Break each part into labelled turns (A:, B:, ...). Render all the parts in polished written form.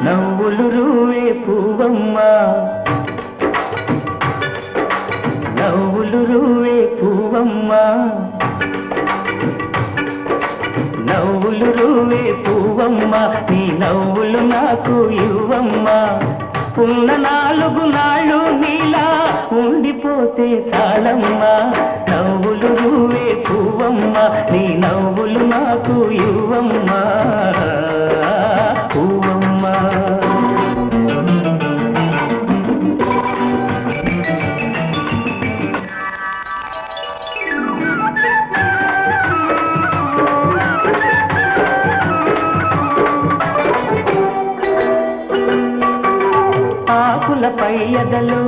A: నవ్వులు రూవే పువ్వమ్మ నవ్వులు రూవే పువ్వమ్మ నవ్వులు రూవే పువ్వమ్మ నీ నవ్వులు నాకు ఇవ్వమ్మ ఉన్న 4 నాళ్ళు నీలా ఉండిపోతే చాలమ్మా నవ్వులు రూవే పువ్వమ్మ నీ నవ్వులు నాకు ఇవ్వమ్మ పువ్వమ్మ ఆకులపై ఎదలు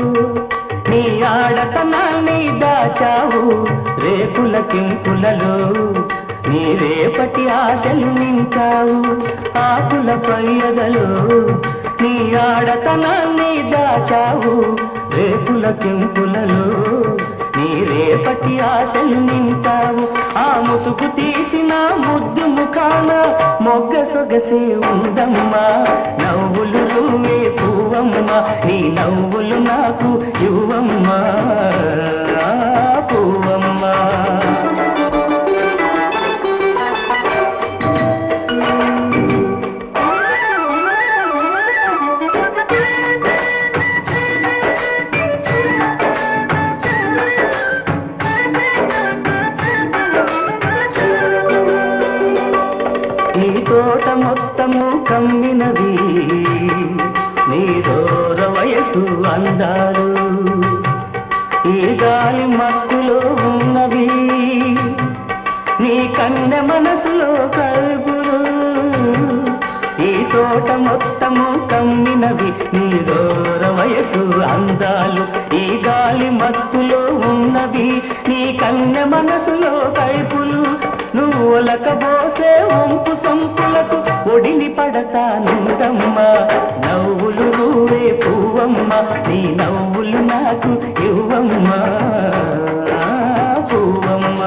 A: నీ ఆడతనాన్ని దాచావు రేకుల కింపులలో నీ రేపటి ఆశలు నింపావు ఆకులపై ఎదలు నీ ఆడతనాన్ని దాచావు రేకుల కింపులలో నీ రేపటి ఆశలు నింపావు ఆ ముసుగు తీసిన ముద్దు ముఖాన మొగ్గ సొగసే ఉందమ్మా నవ్వులు రూవే పువ్వమ్మ నీ నవ్వులు నాకు ఇవ్వమ్మా పువ్వమ్మ ఈ తోట మొత్తము కమ్మినది నీ దూర వయసు అందాలు ఈ గాలి మత్తులో ఉన్నవి నీ కన్నె మనసులో కలుపులు ఈ తోట మొత్తము కమ్మినవి నీ దూర వయసు అందాలు ఈ గాలి మత్తులో ఉన్నవి నీ కన్నె మనసులో కైపులు నువ్వు ఒలకబోసే వంపు సంపులకు ఒడిని పడతానుందమ్మా నవ్వులు రూవే పువ్వమ్మ నీ నవ్వులు నాకు ఇవ్వమ్మా పువ్వమ్మ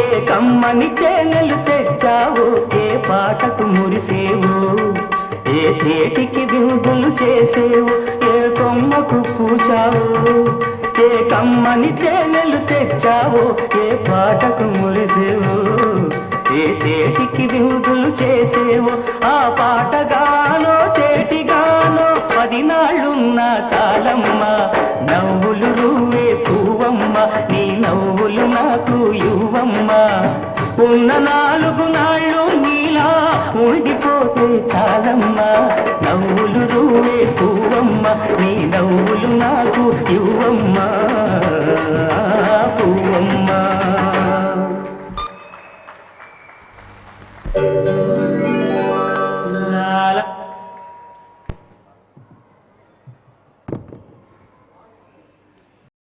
A: ఏ కమ్మని చేనెలు తెచ్చావు ఏ పాటకు మురిసేవు ఏ తేటికి విందులు చేసేవు ఏ కొమ్మకు పూచావు ఏ కమ్మని చేనెలు తెచ్చావు ఏ పాటకు మురిసేవు ఏ తేటికి విందులు చేసేవు ఆ పాటగానో తేటిగానో 10 నాళ్ళున్నా చాలమ్మా నవ్వులు రూవే పువ్వమ్మ నీ నవ్వులు నాకు ఇవ్వమ్మ ఉన్న 4 నాళ్ళు నీలా ఉండిపోతే చాలమ్మా నవ్వులు రూవే పువ్వమ్మ నీ నవ్వులు నాకు ఇవ్వమ్మ పువ్వమ్మ